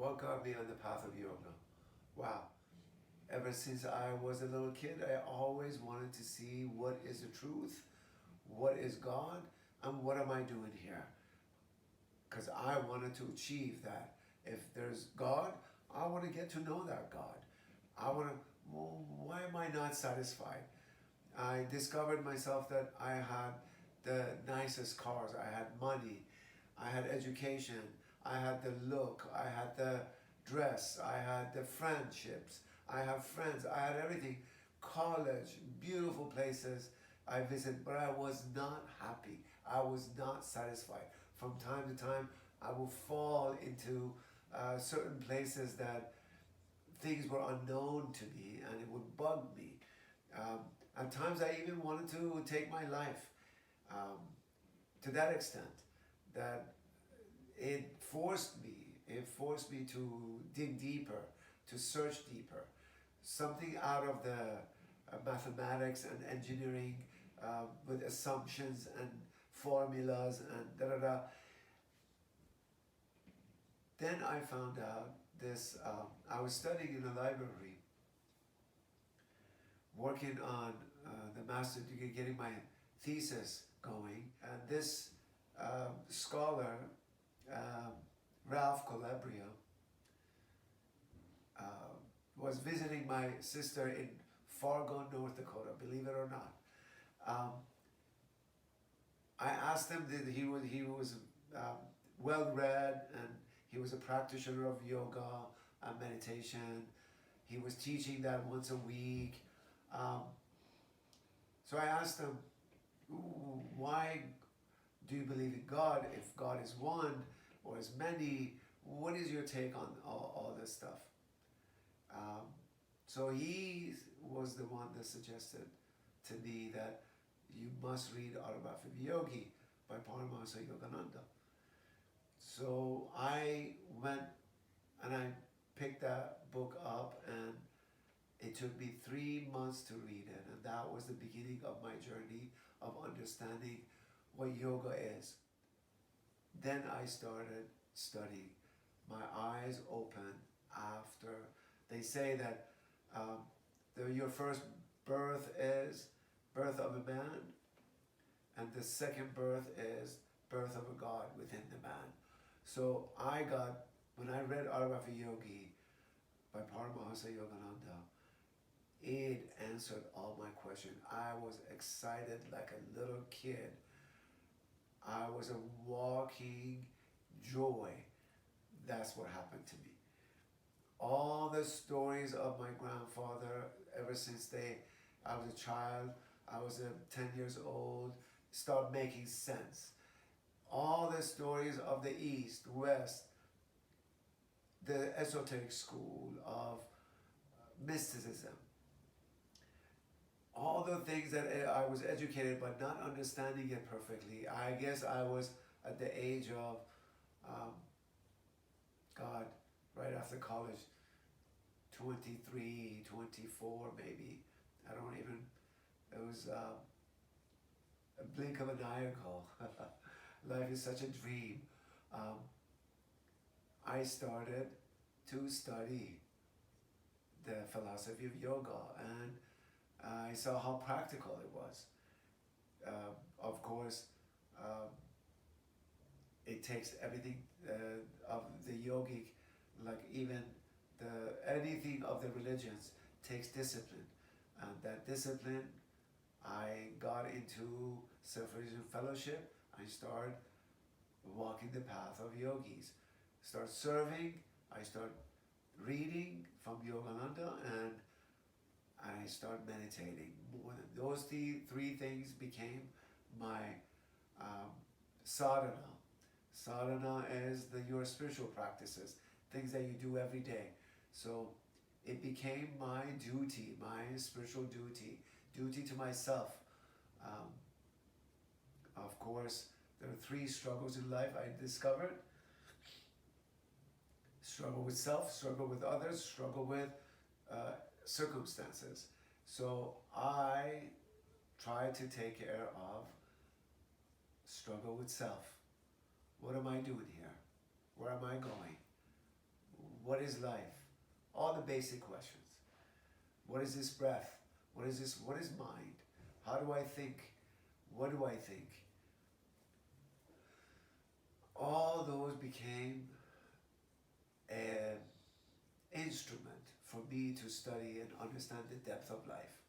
What got me on the path of yoga? Wow. Ever since I was a little kid, I always wanted to see what is the truth, what is God, and what am I doing here? Because I wanted to achieve that. If there's God, I want to get to know that God. I want to, well, why am I not satisfied? I discovered myself that I had the nicest cars, I had money, I had education, I had the look, I had the dress, I had the friendships, I have friends, I had everything. College, beautiful places I visited, but I was not happy. I was not satisfied. From time to time, I would fall into certain places that things were unknown to me and it would bug me. Um, at times, I even wanted to take my life um, to that extent that it forced me to dig deeper, to search deeper. Something out of the mathematics and engineering with assumptions and formulas and da da da. Then I found out this. I was studying in a library, working on the master's degree, getting my thesis going, and this scholar, um, Ralph Calabria, uh, was visiting my sister in Fargo, North Dakota. Believe it or not, um, I asked him that he was well read and he was a practitioner of yoga and meditation. He was teaching that once a week. Um, so I asked him, why do you believe in God? If God is one or is many, what is your take on all this stuff? Um, so he was the one that suggested to me that you must read Autobiography of a Yogi by Paramahansa Yogananda. So I went and I picked that book up, and it took me 3 months to read it, and that was the beginning of my journey of understanding what yoga is. Then I started studying. My eyes opened after. They say that your first birth is birth of a man, and the second birth is birth of a God within the man. So when I read Autobiography Yogi by Paramahansa Yogananda, it answered all my questions. I was excited like a little kid. I was a walking joy. That's what happened to me. All the stories of my grandfather, ever since I was a child, I was 10 years old, start making sense. All the stories of the East, West, the esoteric school of mysticism, all the things that I was educated but not understanding it perfectly. I guess I was at the age of, God, right after college, 23, 24 maybe. I don't even, it was a blink of an eye ago. Life is such a dream. I started to study the philosophy of yoga, and I saw how practical it was. Of course, it takes everything of the yogic, like even anything of the religions takes discipline, and that discipline, I got into Self-Realization Fellowship. I started walking the path of yogis, start serving. I start reading from Yogananda, and I start meditating more. Than those three things became my um, sadhana. Sadhana is your spiritual practices, things that you do every day. So it became my duty, my spiritual duty to myself. Um, of course, there are 3 struggles in life I discovered. Struggle with self, struggle with others, struggle with circumstances. So I try to take care of struggle with self. What am I doing here? Where am I going? What is life? All the basic questions. What is this breath? What is this? What is mind? How do I think? What do I think? All those became an instrument for me to study and understand the depth of life.